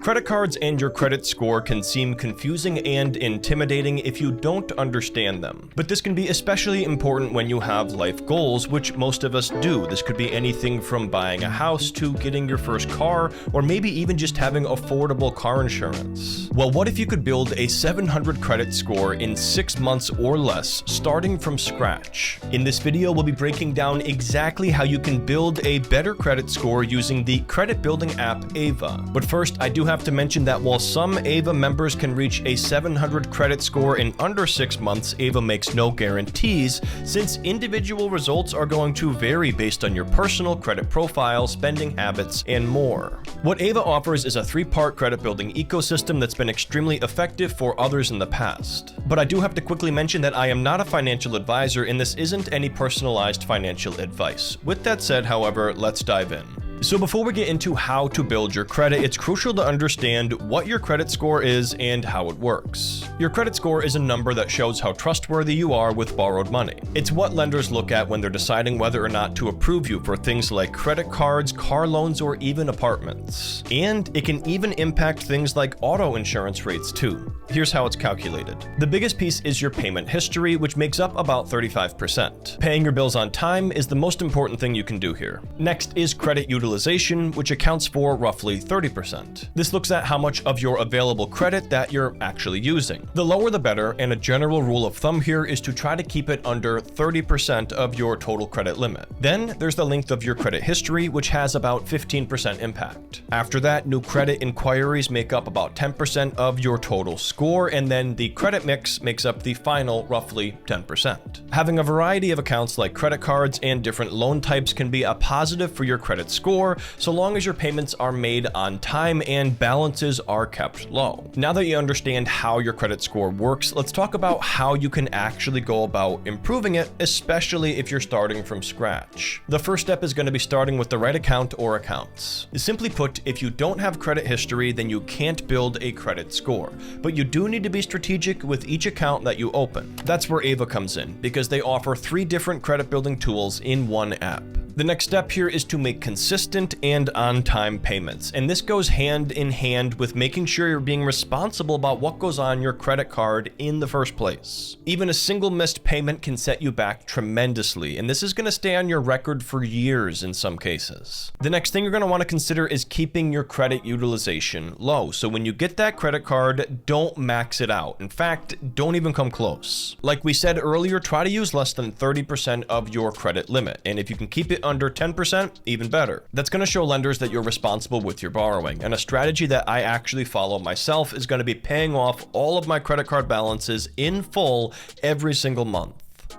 Credit cards and your credit score can seem confusing and intimidating if you don't understand them. But this can be especially important when you have life goals, which most of us do. This could be anything from buying a house to getting your first car, or maybe even just having affordable car insurance. Well, what if you could build a 700 credit score in 6 months or less, starting from scratch? In this video, we'll be breaking down exactly how you can build a better credit score using the credit building app Ava. But first, I do have to mention that while some Ava members can reach a 700 credit score in under 6 months, Ava makes no guarantees, since individual results are going to vary based on your personal credit profile, spending habits, and more. What Ava offers is a 3-part credit building ecosystem that's been extremely effective for others in the past. But I do have to quickly mention that I am not a financial advisor, and this isn't any personalized financial advice. With that said, however, let's dive in. So before we get into how to build your credit, it's crucial to understand what your credit score is and how it works. Your credit score is a number that shows how trustworthy you are with borrowed money. It's what lenders look at when they're deciding whether or not to approve you for things like credit cards, car loans, or even apartments. And it can even impact things like auto insurance rates too. Here's how it's calculated. The biggest piece is your payment history, which makes up about 35%. Paying your bills on time is the most important thing you can do here. Next is credit utilization, which accounts for roughly 30%. This looks at how much of your available credit that you're actually using. The lower the better, and a general rule of thumb here is to try to keep it under 30% of your total credit limit. Then there's the length of your credit history, which has about 15% impact. After that, new credit inquiries make up about 10% of your total score, and then the credit mix makes up the final roughly 10%. Having a variety of accounts like credit cards and different loan types can be a positive for your credit score, so long as your payments are made on time and balances are kept low. Now that you understand how your credit score works, let's talk about how you can actually go about improving it, especially if you're starting from scratch. The first step is going to be starting with the right account or accounts. Simply put, if you don't have credit history, then you can't build a credit score, but you do need to be strategic with each account that you open. That's where Ava comes in, because they offer 3 different credit building tools in one app. The next step here is to make consistent and on-time payments, and this goes hand in hand with making sure you're being responsible about what goes on your credit card in the first place. Even a single missed payment can set you back tremendously, and this is going to stay on your record for years in some cases. The next thing you're going to want to consider is keeping your credit utilization low, so when you get that credit card, don't max it out. In fact, don't even come close. Like we said earlier, try to use less than 30% of your credit limit, and if you can keep it under 10%, even better. That's going to show lenders that you're responsible with your borrowing, and a strategy that I actually follow myself is going to be paying off all of my credit card balances in full every single month.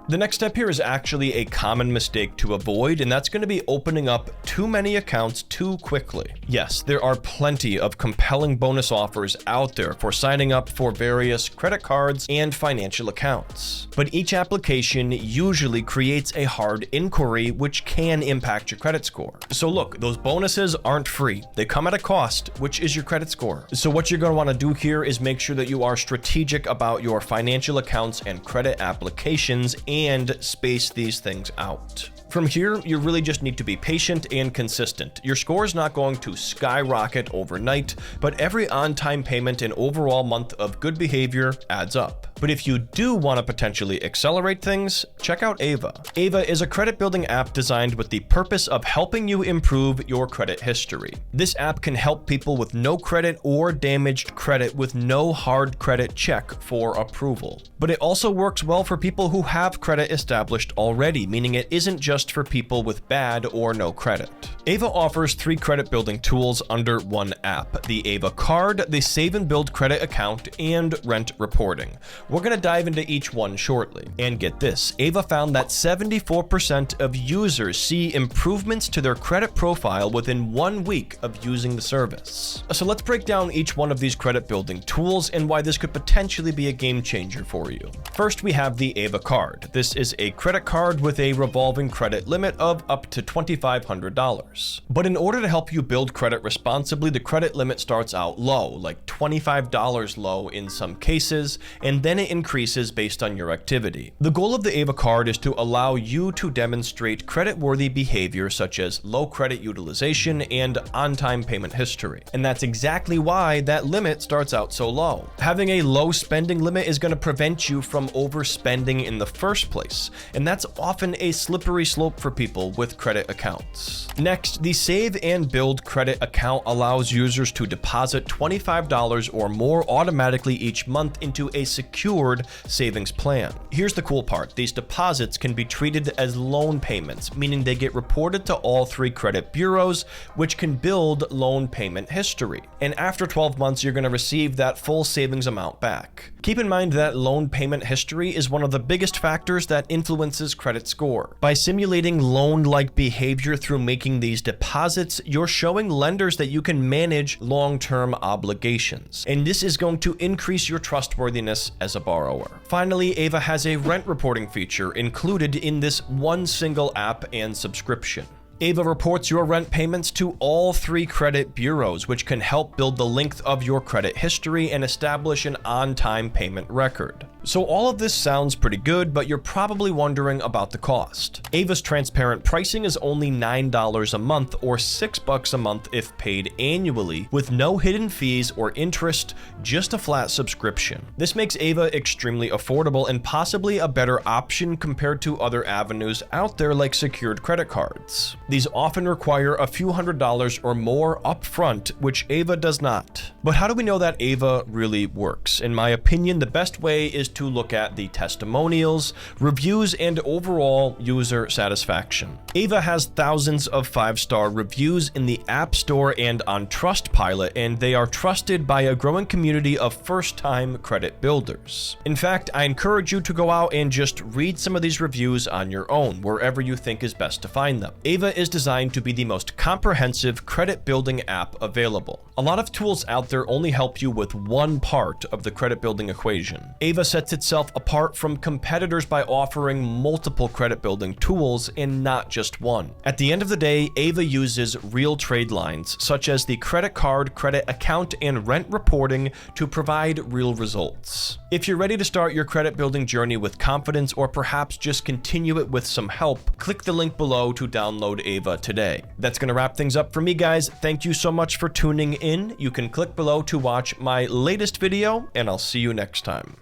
The next step here is actually a common mistake to avoid, and that's going to be opening up too many accounts too quickly. Yes, there are plenty of compelling bonus offers out there for signing up for various credit cards and financial accounts, but each application usually creates a hard inquiry, which can impact your credit score. So look, those bonuses aren't free. They come at a cost, which is your credit score. So what you're going to want to do here is make sure that you are strategic about your financial accounts and credit applications and space these things out. From here, you really just need to be patient and consistent. Your score is not going to skyrocket overnight, but every on-time payment and overall month of good behavior adds up. But if you do want to potentially accelerate things, check out Ava. Ava is a credit building app designed with the purpose of helping you improve your credit history. This app can help people with no credit or damaged credit with no hard credit check for approval. But it also works well for people who have credit established already, meaning it isn't just for people with bad or no credit. Ava offers 3 credit building tools under one app: the Ava Card, the Save and Build Credit Account, and Rent Reporting. We're going to dive into each one shortly. And get this, Ava found that 74% of users see improvements to their credit profile within 1 week of using the service. So let's break down each one of these credit building tools and why this could potentially be a game changer for you. First, we have the Ava Card. This is a credit card with a revolving credit limit of up to $2,500. But in order to help you build credit responsibly, the credit limit starts out low, like $25 low in some cases, and then it increases based on your activity. The goal of the Ava card is to allow you to demonstrate credit-worthy behavior such as low credit utilization and on-time payment history. And that's exactly why that limit starts out so low. Having a low spending limit is going to prevent you from overspending in the first place, and that's often a slippery slope for people with credit accounts. Next, the Save and Build credit account allows users to deposit $25 or more automatically each month into a secured savings plan. Here's the cool part. These deposits can be treated as loan payments, meaning they get reported to all 3 credit bureaus, which can build loan payment history. And after 12 months, you're going to receive that full savings amount back. Keep in mind that loan payment history is one of the biggest factors that influences credit score. By simulating loan-like behavior through making these deposits, you're showing lenders that you can manage long-term obligations. And this is going to increase your trustworthiness as a borrower. Finally, Ava has a rent reporting feature included in this one single app and subscription. Ava reports your rent payments to all 3 credit bureaus, which can help build the length of your credit history and establish an on-time payment record. So all of this sounds pretty good, but you're probably wondering about the cost. Ava's transparent pricing is only $9 a month or $6 a month if paid annually, with no hidden fees or interest, just a flat subscription. This makes Ava extremely affordable and possibly a better option compared to other avenues out there like secured credit cards. These often require a few $100s or more upfront, which Ava does not. But how do we know that Ava really works? In my opinion, the best way is to look at the testimonials, reviews, and overall user satisfaction. Ava has thousands of 5-star reviews in the App Store and on Trustpilot, and they are trusted by a growing community of first-time credit builders. In fact, I encourage you to go out and just read some of these reviews on your own, wherever you think is best to find them. Ava is designed to be the most comprehensive credit building app available. A lot of tools out there only help you with one part of the credit building equation. Ava sets itself apart from competitors by offering multiple credit building tools and not just one. At the end of the day, Ava uses real trade lines such as the credit card, credit account, and rent reporting to provide real results. If you're ready to start your credit building journey with confidence, or perhaps just continue it with some help, click the link below to download Ava today. That's going to wrap things up for me, guys. Thank you so much for tuning in. You can click below to watch my latest video, and I'll see you next time.